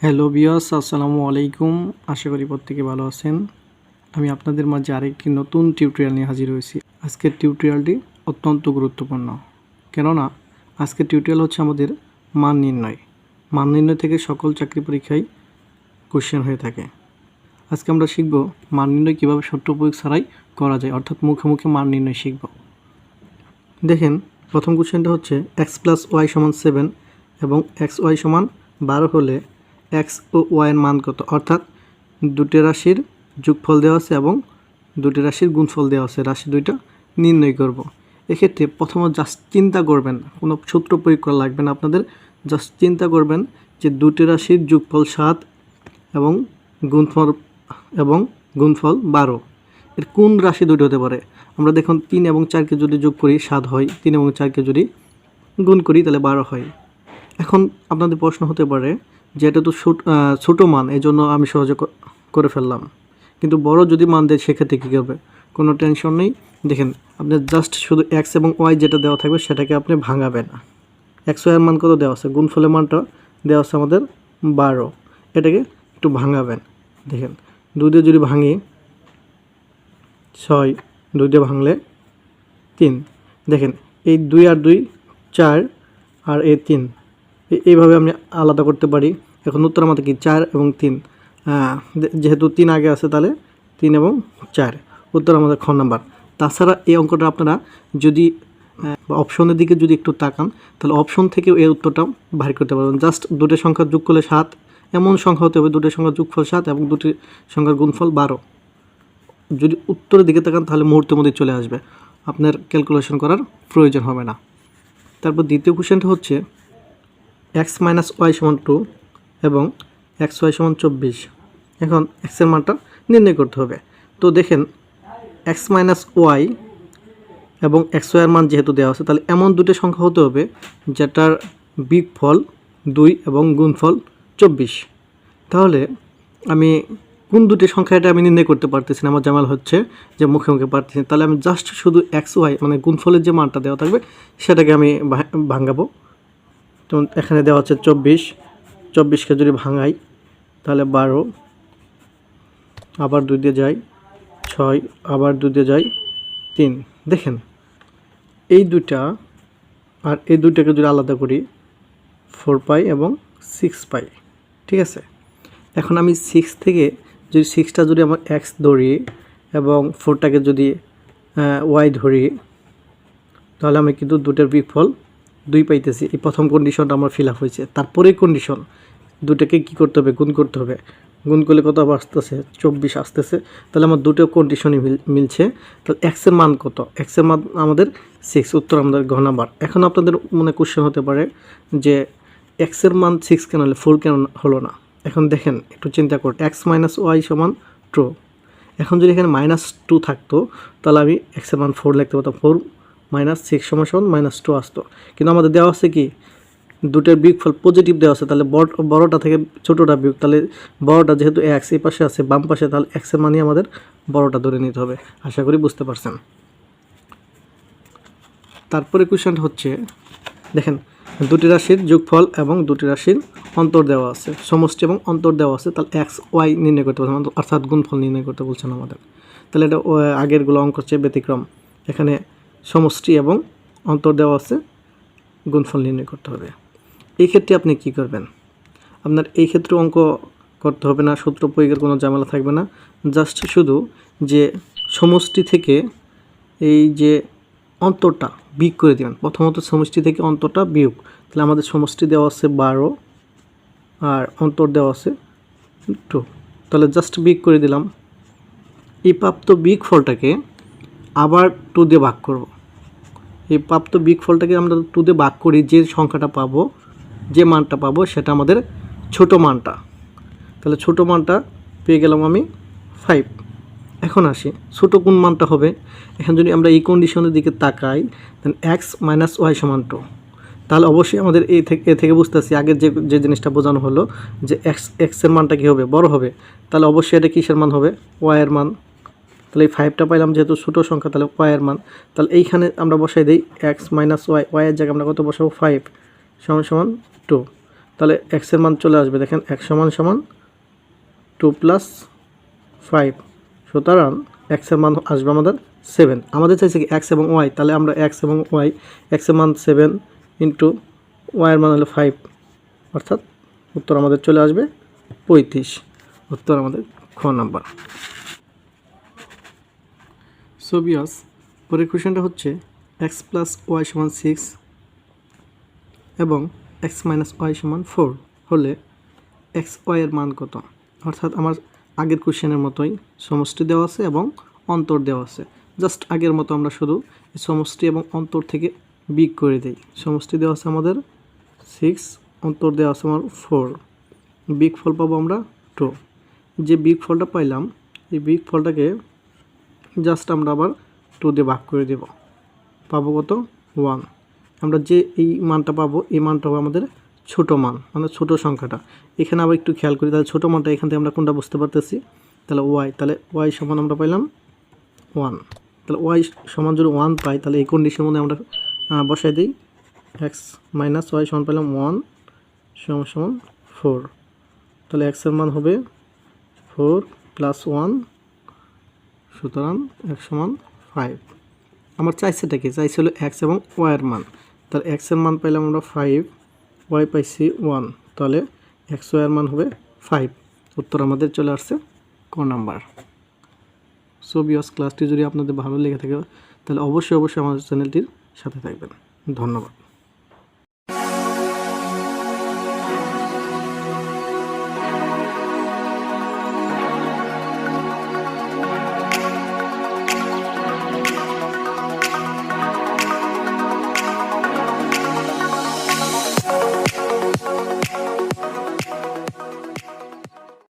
Hello viewers, আসসালামু আলাইকুম। আশা করি প্রত্যেকে ভালো আছেন। আমি আপনাদের মাঝে আরেকটি নতুন টিউটোরিয়াল নিয়ে হাজির হয়েছি। আজকের টিউটোরিয়ালটি অত্যন্ত গুরুত্বপূর্ণ, কেননা আজকের টিউটোরিয়াল হচ্ছে আমাদের মান নির্ণয়। মান নির্ণয় থেকে সকল চাকরি পরীক্ষায় কোশ্চেন হয়ে থাকে। আজকে আমরা শিখব মান নির্ণয় কীভাবে সূত্র প্রয়োগ ছাড়াই করা যায়, অর্থাৎ মুখে মুখে মান নির্ণয় শিখব। দেখেন, প্রথম কোশ্চেনটা হচ্ছে x + y = 7 এবং xy = 12 হলে x ও y এর মান কত, অর্থাৎ দুটি রাশির যোগফল দেওয়া আছে এবং দুটি রাশির গুণফল দেওয়া আছে, রাশি দুইটা নির্ণয় করব। এক্ষেত্রে প্রথমে জাস্ট চিন্তা করবেন, কোনো সূত্র প্রয়োগ করা লাগবে না আপনাদের। জাস্ট চিন্তা করবেন যে দুটি রাশির যোগফল 7 এবং গুণফল 12, এর কোন রাশি দুটি হতে পারে। আমরা দেখুন 3 এবং 4কে যদি যোগ করি 7 হয়, 3 এবং 4কে যদি গুণ করি তাহলে 12 হয়। এখন আপনাদের প্রশ্ন হতে পারে যে এটা তো ছোটো মান, এই জন্য আমি সহজে করে ফেললাম, কিন্তু বড় যদি মান দেয় সেক্ষেত্রে কী করবে? কোনো টেনশন নেই। দেখেন, আপনি জাস্ট শুধু এক্স এবং ওয়াই যেটা দেওয়া থাকবে সেটাকে আপনি ভাঙাবেন। এক্স ওয়াইয়ের মান কত দেওয়া আছে? গুণফলের মানটা দেওয়া আছে আমাদের 12, এটাকে একটু ভাঙাবেন। দেখেন, 2 দিয়ে যদি ভাঙি 6, 2 দিয়ে ভাঙলে 3। দেখেন, এই 2 আর 2 4 আর এই 3, এইভাবে আমি আলাদা করতে পারি। এখন উত্তর আমাদের কি 4 এবং 3, যেহেতু 3 আগে আছে তাহলে 3 এবং 4, উত্তর আমাদের খ নাম্বার। তাছাড়া এই অঙ্কটা আপনারা যদি অপশনের দিকে যদি একটু তাকান তাহলে অপশন থেকেও এই উত্তরটা বাহির করতে পারবেন। জাস্ট দুটো সংখ্যার যোগ করলে 7, এমন সংখ্যা হতে হবে দুটো সংখ্যার যোগফল 7 এবং দুটি সংখ্যার গুণফল 12। যদি উত্তরের দিকে তাকান তাহলে মুহূর্তের মধ্যে চলে আসবে, আপনার ক্যালকুলেশন করার প্রয়োজন হবে না। তারপর দ্বিতীয় কোশ্চেনটা হচ্ছে x - y = 2 এবং xy = 24। এখন x এর মানটা নির্ণয় করতে হবে। তো দেখেন, x - y এবং xy এর মান যেহেতু দেওয়া আছে, তাহলে এমন দুটো সংখ্যা হতে হবে যেটার বিগফল 2 এবং গুণফল 24। তাহলে আমি কোন দুটি সংখ্যা এটা আমি নির্ণয় করতে পারতেছি না, আমার জামাল হচ্ছে যে মুখে মুখে পারতেছি। তাহলে আমি জাস্ট শুধু xy মানে গুণফলের যে মানটা দেওয়া থাকবে সেটাকে আমি ভাঙাবো। তো এখানে দেওয়া হচ্ছে 24, 24কে যদি ভাঙাই তাহলে 12, আবার 2 দিয়ে যাই 6, আবার 2 দিয়ে যাই 3। দেখেন, এই দুইটা আর এই দুইটাকে যদি আলাদা করি 4 পাই এবং 6 পাই, ঠিক আছে। এখন আমি 6 থেকে যদি 6টা যদি আমার x ধরি এবং 4টাকে যদি y ধরি, তাহলে আমি কিন্তু দুটোর বিগফল 2 পাইতেছি। এই প্রথম কন্ডিশনটা আমার ফিল আপ হয়েছে। তারপরে কন্ডিশন, দুটোকে কী করতে হবে? গুণ করতে হবে। গুণ করলে কত আসতেছে? 24 আসতেছে। তাহলে আমার দুটো কন্ডিশনই মিলছে। তাহলে এক্সের মান কত? এক্সের মান আমাদের 6, উত্তর আমাদের ঘ নাম্বার। এখন আপনাদের মনে কোশ্চেন হতে পারে যে এক্সের মান 6 কেন হলে 4 কেন হলো না? এখন দেখেন, একটু চিন্তা করুন। x - y = 2। এখন যদি এখানে -2 থাকতো তাহলে আমি এক্সের মান 4 লিখতে পারতাম। 4 - 6 = -2 আসতো। কিন্তু আমাদের দেওয়া আছে কি দুটোর বিয়োগফল পজিটিভ দেওয়া আছে, তাহলে বড়টা থেকে ছোটোটা বিয়োগ, তাহলে বড়টা যেহেতু x এই পাশে আছে বাম পাশে, তাহলে এক্সের মানই আমাদের বড়টা ধরে নিতে হবে। আশা করি বুঝতে পারছেন। তারপরে কোশ্চেনটা হচ্ছে, দেখেন, দুটি রাশির যোগফল এবং দুটি রাশির অন্তর দেওয়া আছে, সমষ্টি এবং অন্তর দেওয়া আছে। তাহলে x y নির্ণয় করতে বলছেন, অর্থাৎ গুণফল নির্ণয় করতে বলছেন আমাদের। তাহলে এটা আগেরগুলো অঙ্ক চেয়ে ব্যতিক্রম। এখানে সমষ্টি এবং অন্তর দেওয়া আছে, গুণফল নির্ণয় করতে হবে। এই ক্ষেত্রে আপনি কি করবেন? আপনার এই ক্ষেত্রে অঙ্ক করতে হবে না, সূত্র প্রয়োগের কোনো ঝামেলা থাকবে না। জাস্ট শুধু যে সমষ্টি থেকে এই যে অন্তরটা বিয়োগ করে দেবেন। প্রথমত সমষ্টি থেকে অন্তরটা বিয়োগ, তাহলে আমাদের সমষ্টি দেওয়া আছে 12 আর অন্তর দেওয়া আছে 2, তাহলে জাস্ট বিয়োগ করে দিলাম। এই প্রাপ্ত বিয়োগফলটাকে আবার 2 দিয়ে ভাগ করব। এই প্রাপ্ত বিয়োগফলটাকে আমরা 2 দিয়ে ভাগ করি, যে সংখ্যাটা পাবো, যে মানটা পাবো সেটা আমাদের ছোট মানটা। তাহলে ছোট মানটা পেয়ে গেলাম আমি 5। এখন আসি ছোট কোন মানটা হবে। এখন যদি আমরা এই কন্ডিশনের দিকে তাকাই, দেন x - y = 2, তাহলে অবশ্যই আমাদের এ থেকে বুঝতেছি আগের যে জিনিসটা বোঝানো হলো যে x এর মানটা কী হবে? বড় হবে। তাহলে অবশ্যই এটা কিসের মান হবে? y এর মান। তাহলে এই 5টা পাইলাম, যেহেতু ছোটো সংখ্যা তাহলে y এর মান। তাহলে এইখানে আমরা বসাই দিই x - y, y এর জায়গায় আমরা কত বসাবো? 5 = 2। তাহলে এক্সের মান চলে আসবে, দেখেন x সমান সমান 2 + 5, সুতরাং এক্সের মান আসবে আমাদের 7। আমাদের চাইছে কি এক্স এবং ওয়াই, তাহলে আমরা এক্স এবং ওয়াই, এক্সের মান 7 ইন্টু ওয়াইয়ের মান হলো 5, অর্থাৎ উত্তর আমাদের চলে আসবে 35। উত্তর আমাদের খ নাম্বার। সো ভিউয়ার্স, পরের কোশ্চেনটা হচ্ছে x + y = 6 এবং x - y = 4 হলে x y এর মান কত? অর্থাৎ আমার আগের কোশ্চেনের মতোই সমষ্টি দেওয়া আছে এবং অন্তর দেওয়া আছে। জাস্ট আগের মতো আমরা শুধু সমষ্টি এবং অন্তর থেকে বিয়োগ করে দিই। সমষ্টি দেওয়া আছে আমাদের 6, অন্তর দেওয়া আছে আমার 4, বিয়োগফল পাবো আমরা 2। যে বিয়োগফলটা পাইলাম, এই বিয়োগফলটাকে জাস্ট আমরা আবার 2 দিয়ে ভাগ করে দেব, পাবো কত? 1। আমরা যে এই মানটা পাবো, এই মানটা হবে আমাদের ছোটো মান, মানে ছোটো সংখ্যাটা। এখানে আবার একটু খেয়াল করি, তাহলে ছোটো মানটা এখান থেকে আমরা কোনটা বুঝতে পারতেছি, তাহলে ওয়াই। তাহলে ওয়াই সমান আমরা পাইলাম 1। তাহলে ওয়াই সমান যদি 1 পাই, তাহলে এই কন্ডিশনের মধ্যে আমরা বসাই দিই, x - y সমান পেলাম 1 সমান 4। তাহলে x এর মান হবে 4 + 1, সুতরাং x সমান 5। আমার চাইছেটা কি? চাইছিল x এবং y এর মান। তাহলে x এর মান পাইলাম আমরা 5, y পাইছি 1, তাহলে x y এর মান হবে 5। উত্তর আমাদের চলে আসছে ক নাম্বার। সো ভিউয়ার্স, ক্লাসটি যদি আপনাদের ভালো লেগে থাকে তাহলে অবশ্যই আমাদের চ্যানেলটির সাথে থাকবেন। ধন্যবাদ।